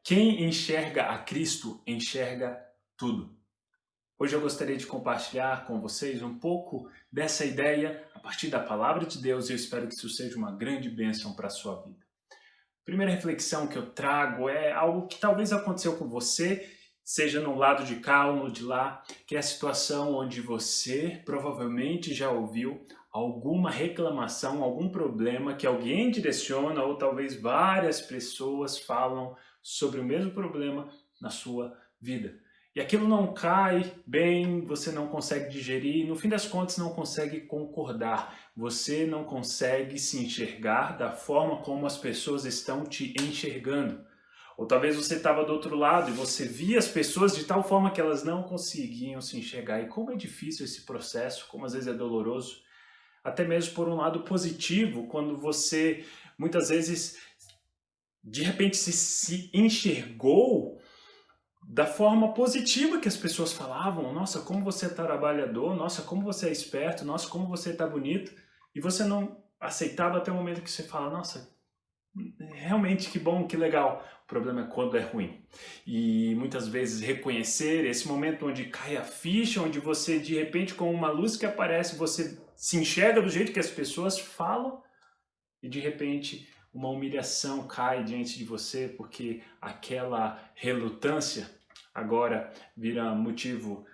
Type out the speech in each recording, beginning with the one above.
Quem enxerga a Cristo, enxerga tudo. Hoje eu gostaria de compartilhar com vocês um pouco dessa ideia a partir da palavra de Deus e eu espero que isso seja uma grande bênção para a sua vida. A primeira reflexão que eu trago é algo que talvez aconteceu com você, seja no lado de cá ou no de lá, que é a situação onde você provavelmente já ouviu alguma reclamação, algum problema que alguém direciona ou talvez várias pessoas falam sobre o mesmo problema na sua vida. E aquilo não cai bem, você não consegue digerir, no fim das contas não consegue concordar, você não consegue se enxergar da forma como as pessoas estão te enxergando. Ou talvez você estava do outro lado e você via as pessoas de tal forma que elas não conseguiam se enxergar. E como é difícil esse processo, como às vezes é doloroso. Até mesmo por um lado positivo, quando você muitas vezes de repente se enxergou da forma positiva que as pessoas falavam. Nossa, como você é trabalhador, nossa, como você é esperto, nossa, como você está bonito. E você não aceitava até o momento que você fala, nossa, realmente que bom, que legal. O problema é quando é ruim. E muitas vezes reconhecer esse momento onde cai a ficha, onde você de repente com uma luz que aparece, você se enxerga do jeito que as pessoas falam e de repente uma humilhação cai diante de você porque aquela relutância agora vira motivo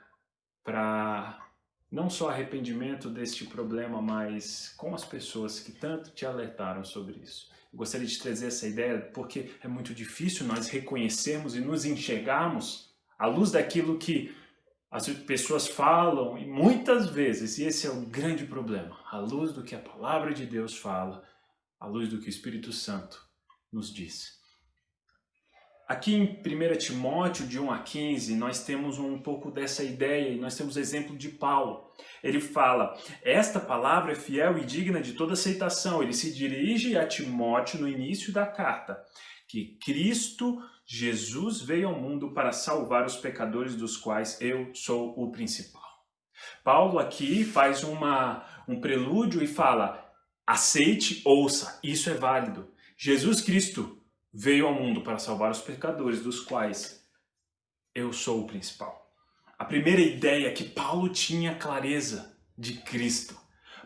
para não só arrependimento deste problema, mas com as pessoas que tanto te alertaram sobre isso. Eu gostaria de trazer essa ideia porque é muito difícil nós reconhecermos e nos enxergarmos à luz daquilo que as pessoas falam, e muitas vezes, e esse é o grande problema, à luz do que a palavra de Deus fala, à luz do que o Espírito Santo nos diz. Aqui em 1 Timóteo, de 1 a 15, nós temos um pouco dessa ideia e nós temos o exemplo de Paulo. Ele fala, esta palavra é fiel e digna de toda aceitação. Ele se dirige a Timóteo no início da carta, que Cristo Jesus veio ao mundo para salvar os pecadores dos quais eu sou o principal. Paulo aqui faz um prelúdio e fala, aceite, ouça, isso é válido. Jesus Cristo veio ao mundo para salvar os pecadores, dos quais eu sou o principal. A primeira ideia é que Paulo tinha clareza de Cristo.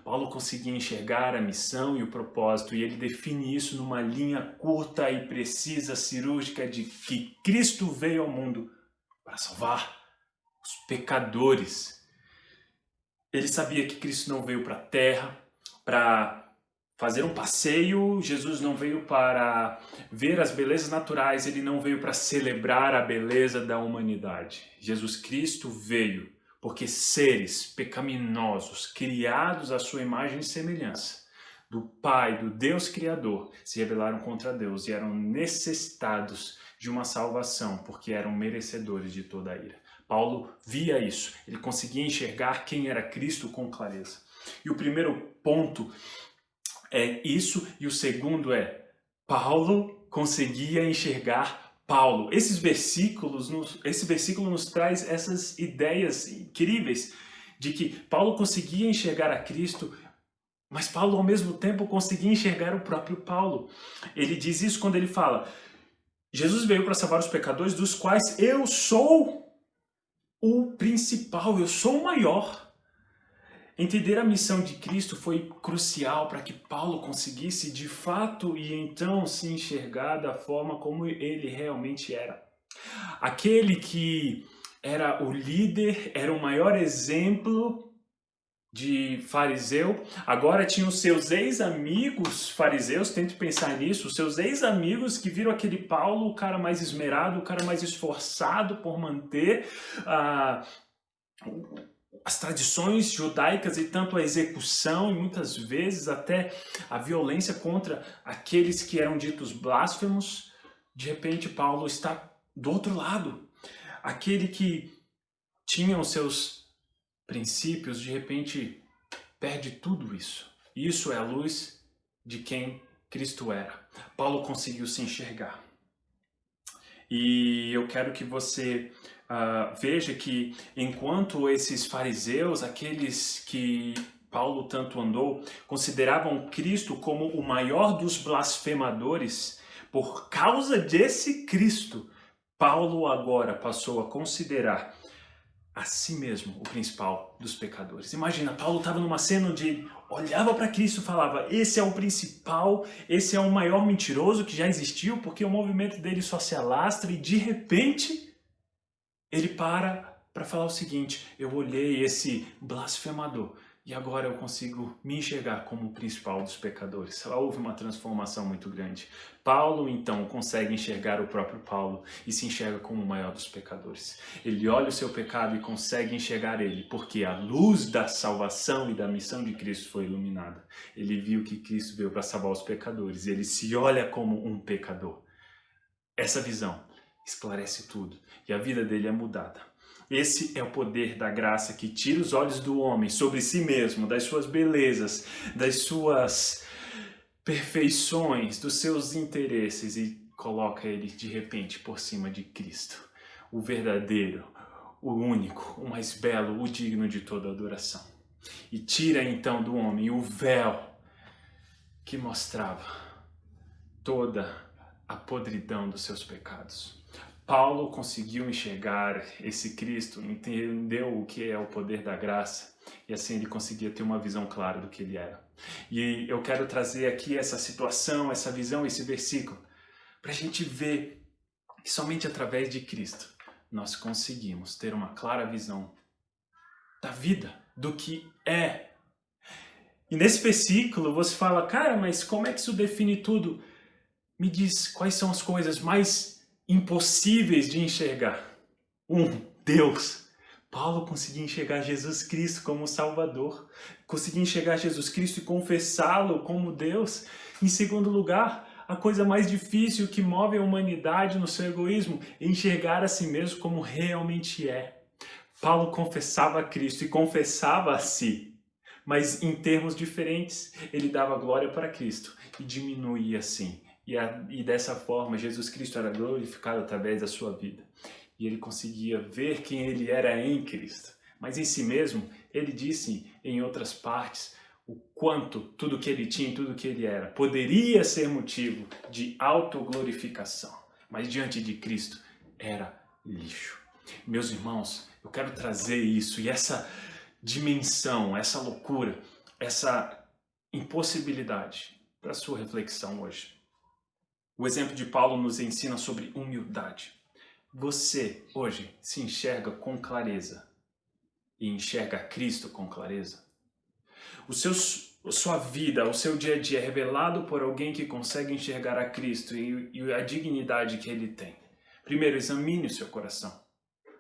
Paulo conseguia enxergar a missão e o propósito, e ele define isso numa linha curta e precisa, cirúrgica, de que Cristo veio ao mundo para salvar os pecadores. Ele sabia que Cristo não veio para a terra para fazer um passeio. Jesus não veio para ver as belezas naturais, ele não veio para celebrar a beleza da humanidade. Jesus Cristo veio porque seres pecaminosos, criados à sua imagem e semelhança, do Pai, do Deus Criador, se rebelaram contra Deus e eram necessitados de uma salvação, porque eram merecedores de toda a ira. Paulo via isso, ele conseguia enxergar quem era Cristo com clareza. E o primeiro ponto é isso, e o segundo é, Paulo conseguia enxergar Paulo. Esse versículo nos traz essas ideias incríveis de que Paulo conseguia enxergar a Cristo, mas Paulo ao mesmo tempo conseguia enxergar o próprio Paulo. Ele diz isso quando ele fala, Jesus veio para salvar os pecadores dos quais eu sou o principal, eu sou o maior. Entender a missão de Cristo foi crucial para que Paulo conseguisse de fato e então se enxergar da forma como ele realmente era. Aquele que era o líder, era o maior exemplo de fariseu, agora tinha os seus ex-amigos fariseus, tente pensar nisso, os seus ex-amigos que viram aquele Paulo, o cara mais esmerado, o cara mais esforçado por manter as tradições judaicas e tanto a execução e muitas vezes até a violência contra aqueles que eram ditos blasfemos. De repente Paulo está do outro lado, aquele que tinha os seus princípios, de repente perde tudo isso. Isso é a luz de quem Cristo era. Paulo conseguiu se enxergar. E eu quero que você veja que enquanto esses fariseus, aqueles que Paulo tanto andou, consideravam Cristo como o maior dos blasfemadores, Por causa desse Cristo, Paulo agora passou a considerar a si mesmo o principal dos pecadores. Imagina, Paulo estava numa cena onde ele olhava para Cristo e falava: esse é o principal, esse é o maior mentiroso que já existiu, porque o movimento dele só se alastra, e de repente ele para falar o seguinte: eu olhei esse blasfemador e agora eu consigo me enxergar como o principal dos pecadores. Houve uma transformação muito grande. Paulo, então, consegue enxergar o próprio Paulo e se enxerga como o maior dos pecadores. Ele olha o seu pecado e consegue enxergar ele, porque a luz da salvação e da missão de Cristo foi iluminada. Ele viu que Cristo veio para salvar os pecadores e ele se olha como um pecador. Essa visão esclarece tudo e a vida dele é mudada. Esse é o poder da graça que tira os olhos do homem sobre si mesmo, das suas belezas, das suas perfeições, dos seus interesses e coloca ele de repente por cima de Cristo, o verdadeiro, o único, o mais belo, o digno de toda adoração. E tira então do homem o véu que mostrava toda a podridão dos seus pecados. Paulo conseguiu enxergar esse Cristo, entendeu o que é o poder da graça e assim ele conseguia ter uma visão clara do que ele era. E eu quero trazer aqui essa situação, essa visão, esse versículo, para a gente ver que somente através de Cristo nós conseguimos ter uma clara visão da vida, do que é. E nesse versículo você fala: cara, mas como é que isso define tudo? Me diz quais são as coisas mais impossíveis de enxergar. Deus. Paulo conseguia enxergar Jesus Cristo como Salvador, conseguia enxergar Jesus Cristo e confessá-lo como Deus. Em segundo lugar, a coisa mais difícil que move a humanidade no seu egoísmo é enxergar a si mesmo como realmente é. Paulo confessava a Cristo e confessava a si, mas em termos diferentes. Ele dava glória para Cristo e diminuía assim. E dessa forma, Jesus Cristo era glorificado através da sua vida. E ele conseguia ver quem ele era em Cristo. Mas em si mesmo, ele disse em outras partes o quanto tudo que ele tinha, tudo que ele era, poderia ser motivo de autoglorificação. Mas diante de Cristo, era lixo. Meus irmãos, eu quero trazer isso e essa dimensão, essa loucura, essa impossibilidade para a sua reflexão hoje. O exemplo de Paulo nos ensina sobre humildade. Você, hoje, se enxerga com clareza e enxerga Cristo com clareza? A sua vida, o seu dia a dia é revelado por alguém que consegue enxergar a Cristo e a dignidade que Ele tem. Primeiro, examine o seu coração.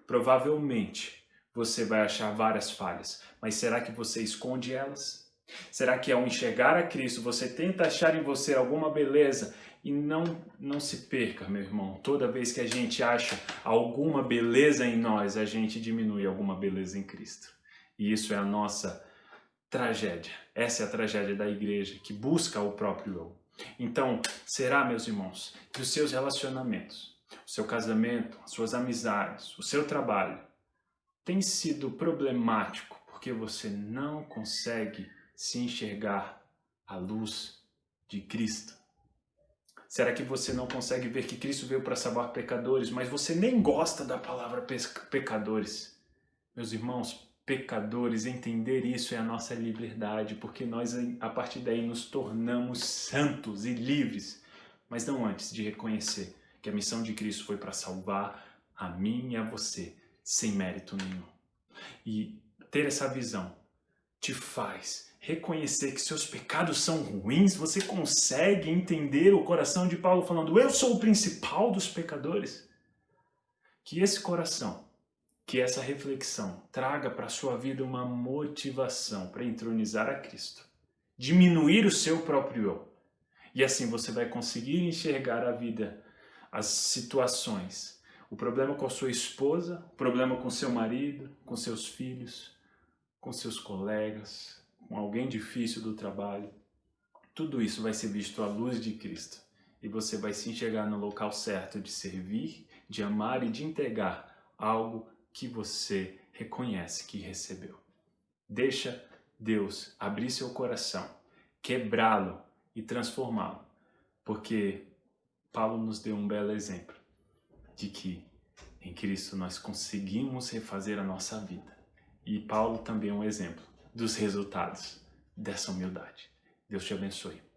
Provavelmente, você vai achar várias falhas, mas será que você esconde elas? Será que ao enxergar a Cristo, você tenta achar em você alguma beleza? E não se perca, meu irmão. Toda vez que a gente acha alguma beleza em nós, a gente diminui alguma beleza em Cristo. E isso é a nossa tragédia. Essa é a tragédia da igreja, que busca o próprio eu. Então, será, meus irmãos, que os seus relacionamentos, o seu casamento, as suas amizades, o seu trabalho, tem sido problemático porque você não consegue se enxergar à luz de Cristo? Será que você não consegue ver que Cristo veio para salvar pecadores, mas você nem gosta da palavra pecadores? Meus irmãos, pecadores, entender isso é a nossa liberdade, porque nós a partir daí nos tornamos santos e livres, mas não antes de reconhecer que a missão de Cristo foi para salvar a mim e a você, sem mérito nenhum. E ter essa visão te faz reconhecer que seus pecados são ruins. Você consegue entender o coração de Paulo falando: eu sou o principal dos pecadores? Que esse coração, que essa reflexão traga para a sua vida uma motivação para entronizar a Cristo, diminuir o seu próprio eu. E assim você vai conseguir enxergar a vida, as situações, o problema com a sua esposa, o problema com seu marido, com seus filhos, com seus colegas, com alguém difícil do trabalho. Tudo isso vai ser visto à luz de Cristo. E você vai se enxergar no local certo de servir, de amar e de entregar algo que você reconhece que recebeu. Deixa Deus abrir seu coração, quebrá-lo e transformá-lo. Porque Paulo nos deu um belo exemplo de que em Cristo nós conseguimos refazer a nossa vida. E Paulo também é um exemplo dos resultados dessa humildade. Deus te abençoe.